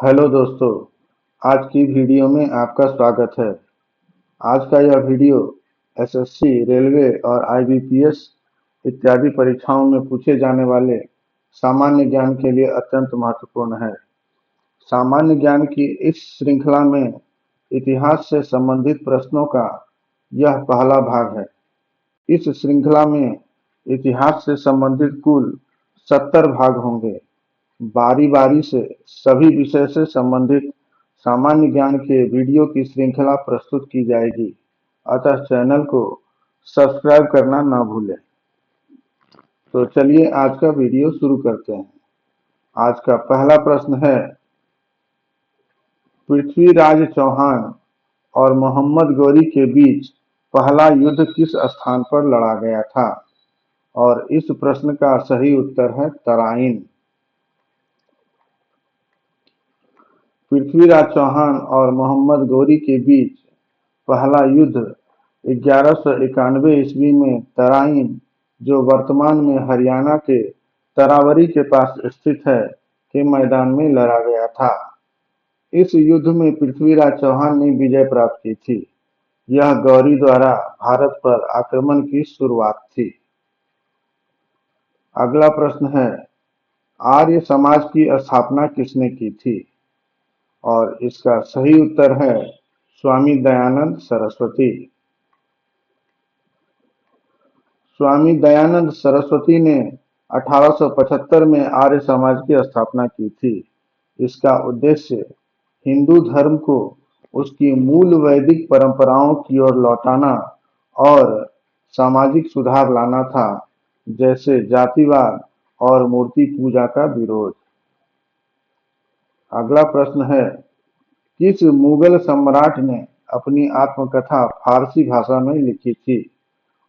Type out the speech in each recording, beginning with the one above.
Hello दोस्तों, आज की वीडियो में आपका स्वागत है। आज का यह वीडियो एसएससी, रेलवे और आईबीपीएस इत्यादि परीक्षाओं में पूछे जाने वाले सामान्य ज्ञान के लिए अत्यंत महत्वपूर्ण है। सामान्य ज्ञान की इस श्रृंखला में इतिहास से संबंधित प्रश्नों का यह पहला भाग है। इस श्रृंखला में इतिहास से संबंधित कुल 70 भाग होंगे। बारी-बारी से सभी विषय से संबंधित सामान्य ज्ञान के वीडियो की श्रृंखला प्रस्तुत की जाएगी, अतः चैनल को सब्सक्राइब करना न भूलें। तो चलिए आज का वीडियो शुरू करते हैं। आज का पहला प्रश्न है, पृथ्वीराज चौहान और मोहम्मद गौरी के बीच पहला युद्ध किस स्थान पर लड़ा गया था? और इस प्रश्न का सही उत्तर है तराइन। पृथ्वीराज चौहान और मोहम्मद गौरी के बीच पहला युद्ध 1191 ईस्वी में तराइन, जो वर्तमान में हरियाणा के तरावरी के पास स्थित है, के मैदान में लड़ा गया था। इस युद्ध में पृथ्वीराज चौहान ने विजय प्राप्त की थी। यह गौरी द्वारा भारत पर आक्रमण की शुरुआत थी। अगला प्रश्न है, आर्य समाज की स्थापना किसने की थी? और इसका सही उत्तर है स्वामी दयानंद सरस्वती। स्वामी दयानंद सरस्वती ने 1875 में आर्य समाज की स्थापना की थी। इसका उद्देश्य हिंदू धर्म को उसकी मूल वैदिक परंपराओं की ओर लौटाना और सामाजिक सुधार लाना था, जैसे जातिवाद और मूर्ति पूजा का विरोध। अगला प्रश्न है, किस मुगल सम्राट ने अपनी आत्मकथा फारसी भाषा में लिखी थी?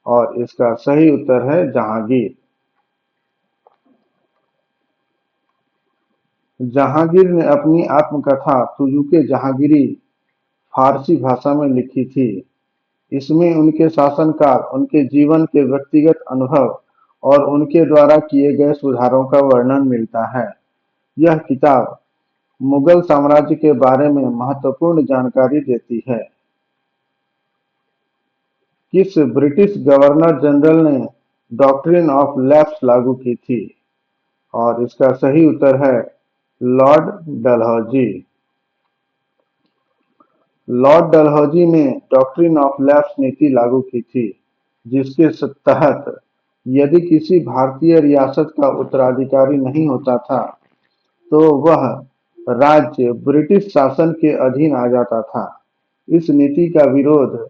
और इसका सही उत्तर है जहांगीर। जहांगीर ने अपनी आत्मकथा तुजुके जहांगीरी फारसी भाषा में लिखी थी। इसमें उनके शासनकाल, उनके जीवन के व्यक्तिगत अनुभव और उनके द्वारा किए गए सुधारों का वर्णन मिलता है। यह किताब मुगल साम्राज्य के बारे में महत्वपूर्ण जानकारी देती है। किस ब्रिटिश गवर्नर जनरल ने डॉक्ट्रिन ऑफ लैप्स लागू की थी? और इसका सही उत्तर है लॉर्ड डलहौजी। लॉर्ड डलहौजी ने डॉक्ट्रिन ऑफ लैप्स नीति लागू की थी, जिसके तहत यदि किसी भारतीय रियासत का उत्तराधिकारी नहीं होता था, तो वह राज्य ब्रिटिश शासन के अधीन आ जाता था। इस नीति का विरोध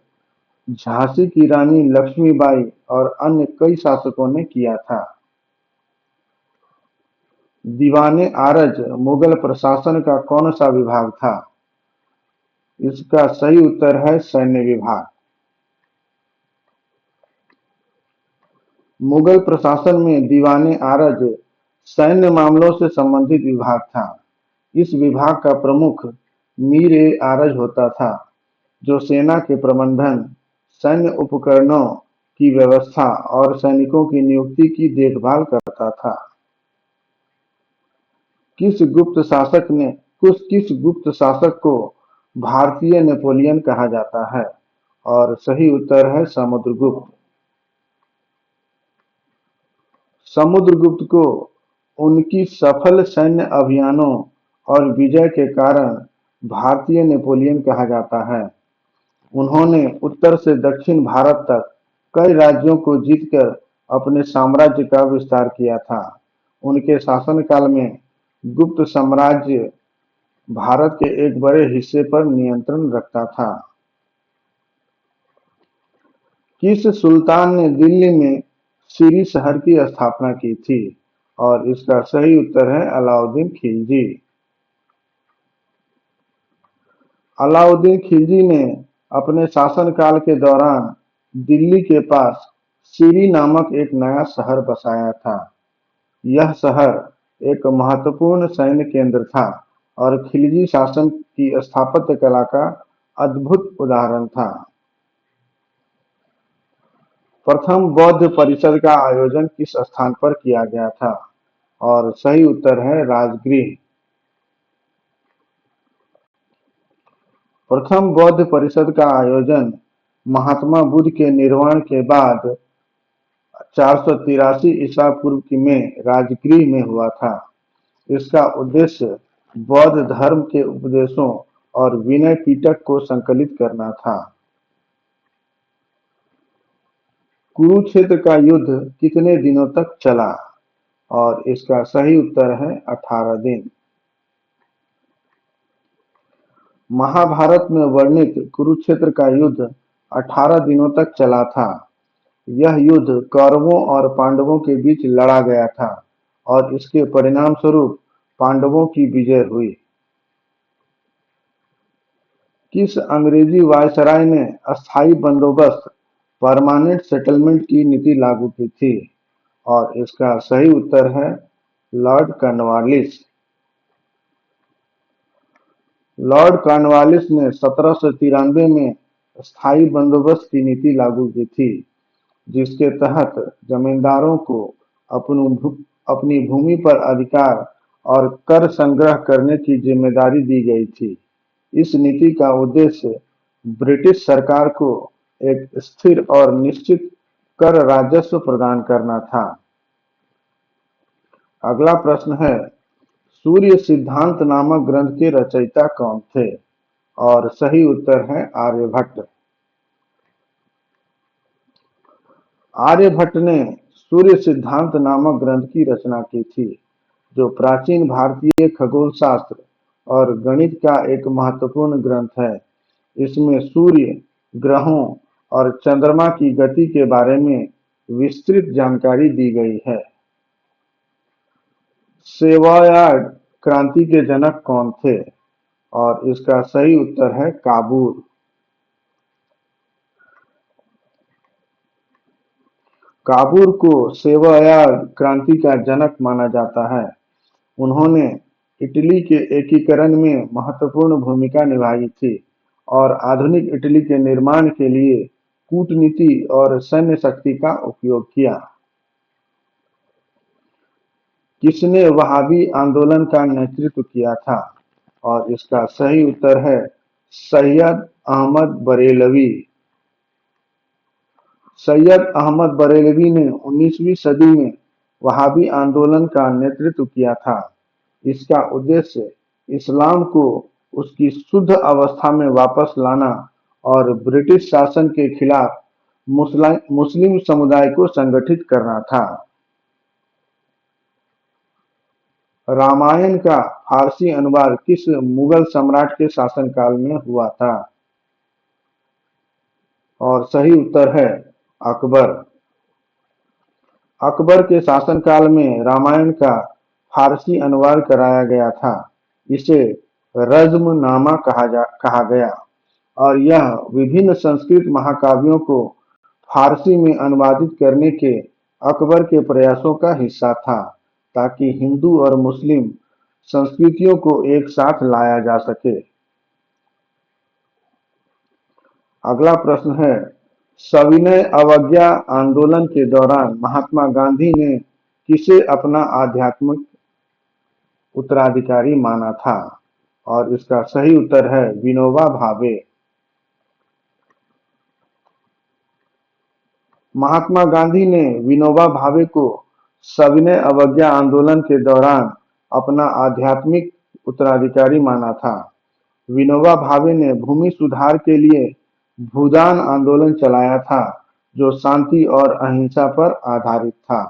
झांसी की रानी लक्ष्मीबाई और अन्य कई शासकों ने किया था। दीवाने आरज मुगल प्रशासन का कौन सा विभाग था? इसका सही उत्तर है सैन्य विभाग। मुगल प्रशासन में दीवाने आरज सैन्य मामलों से संबंधित विभाग था। इस विभाग का प्रमुख मीर ए आरज होता था, जो सेना के प्रबंधन, सैन्य उपकरणों की व्यवस्था और सैनिकों की नियुक्ति की देखभाल करता था। किस गुप्त शासक को भारतीय नेपोलियन कहा जाता है? और सही उत्तर है समुद्रगुप्त। समुद्रगुप्त को उनकी सफल सैन्य अभियानों और विजय के कारण भारतीय नेपोलियन कहा जाता है। उन्होंने उत्तर से दक्षिण भारत तक कई राज्यों को जीतकर अपने साम्राज्य का विस्तार किया था। उनके शासनकाल में गुप्त साम्राज्य भारत के एक बड़े हिस्से पर नियंत्रण रखता था। किस सुल्तान ने दिल्ली में सीरी शहर की स्थापना की थी? और इसका सही उत्तर है अलाउद्दीन खिलजी। अलाउद्दीन खिलजी ने अपने शासनकाल के दौरान दिल्ली के पास सीरी नामक एक नया शहर बसाया था। यह शहर एक महत्वपूर्ण सैन्य केंद्र था और खिलजी शासन की स्थापत्य कला का अद्भुत उदाहरण था। प्रथम बौद्ध परिषद का आयोजन किस स्थान पर किया गया था? और सही उत्तर है राजगृह। प्रथम बौद्ध परिषद का आयोजन महात्मा बुद्ध के निर्वाण के बाद 483 ईसा पूर्व में राजगृह में हुआ था। इसका उद्देश्य बौद्ध धर्म के उपदेशों और विनय पिटक को संकलित करना था। कुरुक्षेत्र का युद्ध कितने दिनों तक चला? और इसका सही उत्तर है 18 दिन। महाभारत में वर्णित कुरुक्षेत्र का युद्ध 18 दिनों तक चला था। यह युद्ध कौरवों और पांडवों के बीच लड़ा गया था और इसके परिणाम स्वरूप पांडवों की विजय हुई। किस अंग्रेजी वायसराय ने अस्थायी बंदोबस्त परमानेंट सेटलमेंट की नीति लागू की थी? और इसका सही उत्तर है लॉर्ड कॉर्नवालिस। लॉर्ड कॉर्नवालिस ने 1793 में स्थायी बंदोबस्त की नीति लागू की थी, जिसके तहत जमींदारों को अपनी भूमि पर अधिकार और कर संग्रह करने की जिम्मेदारी दी गई थी। इस नीति का उद्देश्य ब्रिटिश सरकार को एक स्थिर और निश्चित कर राजस्व प्रदान करना था। अगला प्रश्न है, सूर्य सिद्धांत नामक ग्रंथ के रचयिता कौन थे? और सही उत्तर है आर्यभट्ट। आर्यभट्ट ने सूर्य सिद्धांत नामक ग्रंथ की रचना की थी, जो प्राचीन भारतीय खगोल शास्त्र और गणित का एक महत्वपूर्ण ग्रंथ है। इसमें सूर्य, ग्रहों और चंद्रमा की गति के बारे में विस्तृत जानकारी दी गई है। सेवॉयड क्रांति के जनक कौन थे? और इसका सही उत्तर है काबूर। काबूर को सेवॉयड क्रांति का जनक माना जाता है। उन्होंने इटली के एकीकरण में महत्वपूर्ण भूमिका निभाई थी और आधुनिक इटली के निर्माण के लिए कूटनीति और सैन्य शक्ति का उपयोग किया। किसने वहाबी आंदोलन का नेतृत्व किया था? और इसका सही उत्तर है सैयद अहमद बरेलवी। सैयद अहमद बरेलवी ने 19वीं सदी में वहाबी आंदोलन का नेतृत्व किया था। इसका उद्देश्य इस्लाम को उसकी शुद्ध अवस्था में वापस लाना और ब्रिटिश शासन के खिलाफ मुस्लिम समुदाय को संगठित करना था। रामायण का फारसी अनुवाद किस मुगल सम्राट के शासनकाल में हुआ था? और सही उत्तर है अकबर। अकबर के शासनकाल में रामायण का फारसी अनुवाद कराया गया था। इसे रज़्मनामा कहा गया और यह विभिन्न संस्कृत महाकाव्यों को फारसी में अनुवादित करने के अकबर के प्रयासों का हिस्सा था, ताकि हिंदू और मुस्लिम संस्कृतियों को एक साथ लाया जा सके। अगला प्रश्न है, सविनय अवज्ञा आंदोलन के दौरान महात्मा गांधी ने किसे अपना आध्यात्मिक उत्तराधिकारी माना था? और इसका सही उत्तर है विनोबा भावे। महात्मा गांधी ने विनोबा भावे को सविनय अवज्ञा आंदोलन के दौरान अपना आध्यात्मिक उत्तराधिकारी माना था। विनोबा भावे ने भूमि सुधार के लिए भूदान आंदोलन चलाया था, जो शांति और अहिंसा पर आधारित था।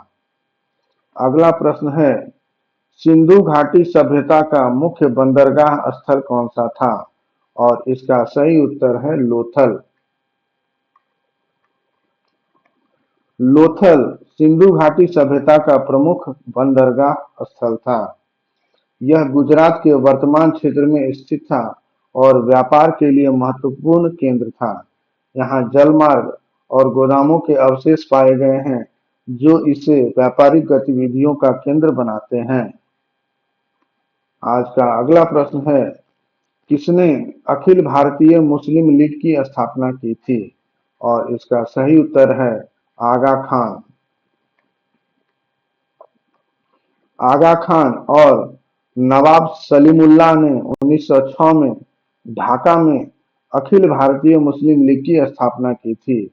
अगला प्रश्न है, सिंधु घाटी सभ्यता का मुख्य बंदरगाह स्थल कौन सा था? और इसका सही उत्तर है लोथल। लोथल सिंधु घाटी सभ्यता का प्रमुख बंदरगाह स्थल था। यह गुजरात के वर्तमान क्षेत्र में स्थित था और व्यापार के लिए महत्वपूर्ण केंद्र था। यहाँ जलमार्ग और गोदामों के अवशेष पाए गए हैं, जो इसे व्यापारिक गतिविधियों का केंद्र बनाते हैं। आज का अगला प्रश्न है, किसने अखिल भारतीय मुस्लिम लीग की स्थापना की थी? और इसका सही उत्तर है आगा खान। आगा खान और नवाब सलीमुल्लाह ने 1906 में ढाका में अखिल भारतीय मुस्लिम लीग की स्थापना की थी।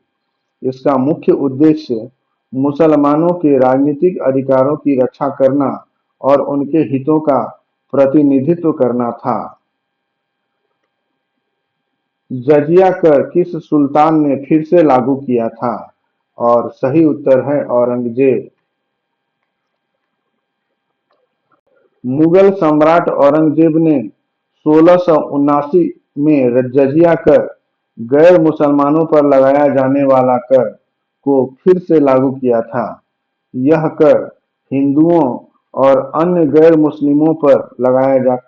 इसका मुख्य उद्देश्य मुसलमानों के राजनीतिक अधिकारों की रक्षा करना और उनके हितों का प्रतिनिधित्व करना था। जजिया कर किस सुल्तान ने फिर से लागू किया था? और सही उत्तर है औरंगजेब। मुगल सम्राट औरंगजेब ने 1679 में जजिया कर, गैर मुसलमानों पर लगाया जाने वाला कर, को फिर से लागू किया था। यह कर हिंदुओं और अन्य गैर मुस्लिमों पर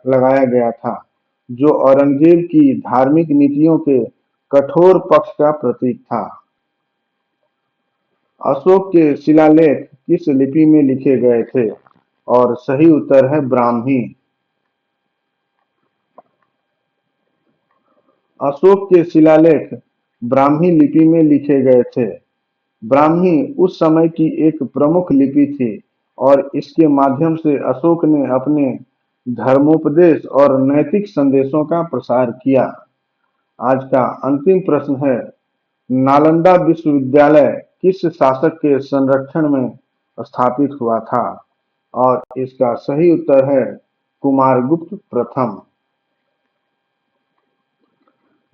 लगाया गया था, जो औरंगजेब की धार्मिक नीतियों के कठोर पक्ष का प्रतीक था। अशोक के शिलालेख किस लिपि में लिखे गए थे? और सही उत्तर है ब्राह्मी। अशोक के शिलालेख ब्राह्मी लिपि में लिखे गए थे। ब्राह्मी उस समय की एक प्रमुख लिपि थी और इसके माध्यम से अशोक ने अपने धर्मोपदेश और नैतिक संदेशों का प्रसार किया। आज का अंतिम प्रश्न है, नालंदा विश्वविद्यालय किस शासक के संरक्षण में स्थापित हुआ था? और इसका सही उत्तर है कुमारगुप्त प्रथम।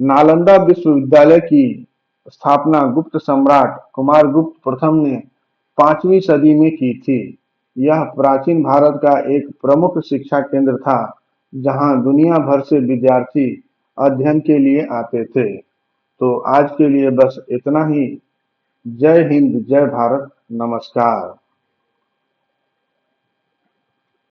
नालंदा विश्वविद्यालय की स्थापना गुप्त सम्राट कुमारगुप्त प्रथम ने 5वीं सदी में की थी। यह प्राचीन भारत का एक प्रमुख शिक्षा केंद्र था, जहां दुनिया भर से विद्यार्थी अध्ययन के लिए आते थे। तो आज के लिए बस इतना ही। जय हिंद, जय भारत, नमस्कार।